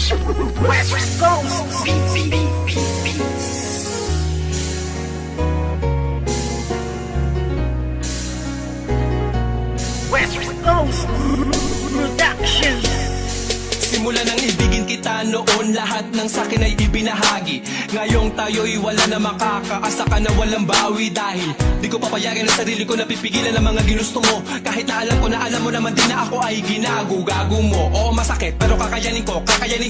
West Coast Beats. West Coast Productions. Simula nang ibigin kita noon, lahat ng sakin ay ibinahagi. Ngayong tayo'y wala na makakaasa ka na walang bawi. Dahil di ko papayagan ang sarili ko na pipigilan ang mga ginusto mo. Kahit na alam ko na alam mo naman din na ako ay ginago-gago mo. Oo masakit pero kakayanin ko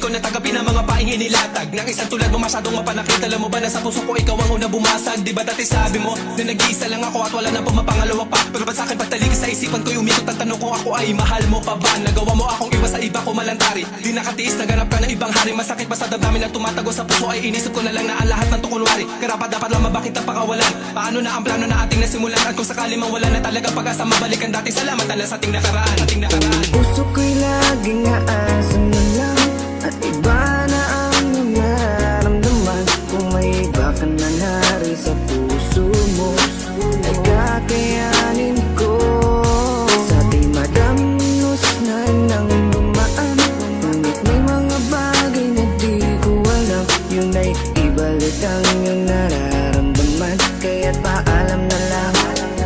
na tagapin ang mga paing inilatag ng isang tulad mo masyadong mapanakit. Alam mo ba na sa puso ko ikaw ang una bumasag? Di ba dati sabi mo na nag-iisa lang ako at wala na pumapangalawa pa? Pero ba't sa'kin pagtaligid sa isipan ko umikot ang tanong ko, ako ay mahal mo pa ba? Nagawa mo akong iba sa iba ko malantari. Di nakatiis, naganap ka ng ibang hari. Masakit ba sa damdamin na tumatago sa puso? Ay inisip ko na lang na ang lahat ng tukulwari karapat dapat lang mabakit ang pakawalan. Paano na ang plano na ating nasimulan? At kung sakali mang wala na talaga pag-asa, mabalikan dati. Salamat na lang sa ating nakaraan. Puso ko'y laging aasan na lang at iba na ang nararamdaman. Kung may iba ka na nari sa puso mo, ay kakayanin ko. Sa ating madamnos na nang dumaan, ngunit may mga bagay na di ko alam. Yun ay ibalik ang iyong nararamdaman. Kaya't paalam na lang,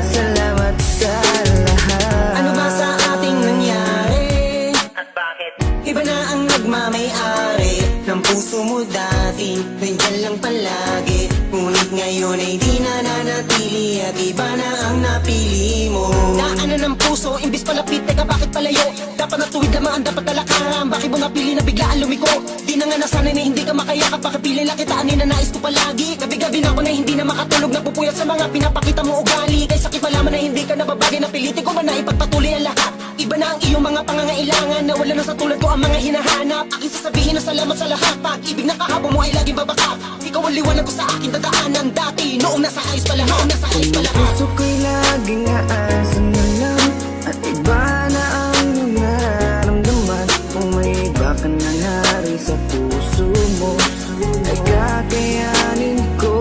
salamat sa lahat. Ano ba sa ating nangyari? At bakit? Iba na ang nagmamay-ari ng puso mo dati, nandyan lang palagi. Ngunit ngayon ay di na nanatili at iba na ang napili mo. Daanan ng puso, imbis palapit, teka bakit palayo? Dapat natuwid lamaan, dapat talakaran. Bakit mo napili na biglaan lumiko? Di na nga nasanay na hindi ka makayakap. Pakipili lang kita, na nais ko palagi. Gabi-gabi na ako na hindi na makatulog, napupuyat sa mga pinapakita mo ugali. Kay sakit malaman na hindi ka nababagay, napilitin ko man na ipagpatuloy ang lahat. Iba na ang iyong mga pangangailangan, na wala na sa tulad ko ang mga hinahanap. Aking sasabihin na salamat sa lahat, pag-ibig na kahapon mo ay laging babakak. Ikaw ang liwanag ko sa aking dadaanan dati, noong nasa ayos pa lahat, nasa ayos pa lahat. Puso ko'y laging aasan na lang at iba na ang nararamdaman. Kung may iba ka na nari sa puso mo, ay kakayanin ko.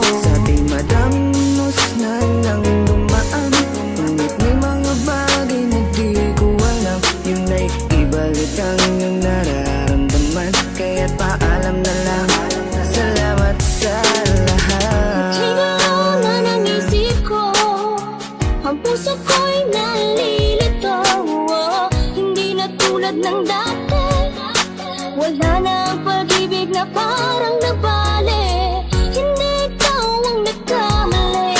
Sa ating madamnos na nang dumaan, ngunit may mga bagay na di ko alam. Yun ay ibalik ang iyong nararamdaman. Kaya't paalam na lang, salamat sa lahat. Ikaw na ng isip ko, ang puso ko'y nalilito. Hindi na tulad ng dati, wala na ang pag-ibig na parang nabali. Hindi ikaw ang nagkamali,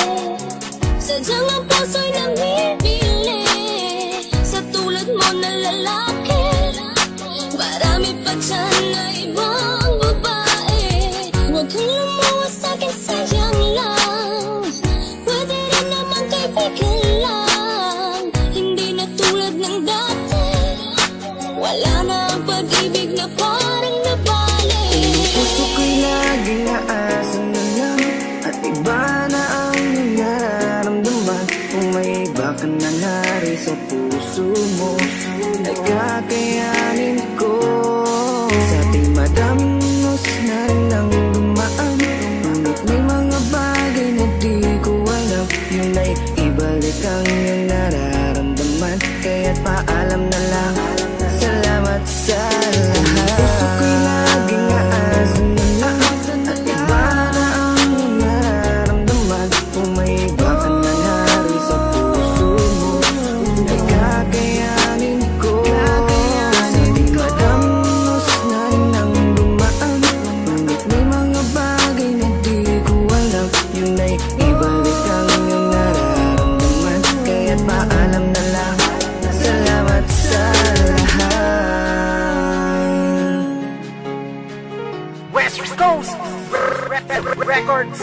sadyang ang puso'y namimili sa tulad mo na lalaki. Marami pa dyan na ibang babae, huwag kang lumawas sa'kin, sayang lang. Pwede rin naman kaibigan lang, hindi na tulad ng dati, wala na ang pag-ibig na parang nabali. Puso ko'y laging aasan na lang at iba na ang nararamdaman. Kung may iba ka na nari sa puso mo, ay kakayanin ko. Sa ating madamnos na nang dumaan, ngunit may mga bagay na di ko alam. Yun ay ibalik ang iyong nararamdaman. Kaya't paalam na lang, salamat sa lahat. Puso ko'y laging aasan na lang at iba na ang nararamdaman. Kung may iba ka na nari sa puso mo, ay kakayanin ko. Sa ating madamnos na nang dumaan, ngunit may mga bagay na di ko alam. Yun ay ibalik ang iyong nararamdaman. Kaya't paalam na lang, salamat sa lahat. West Coast Records.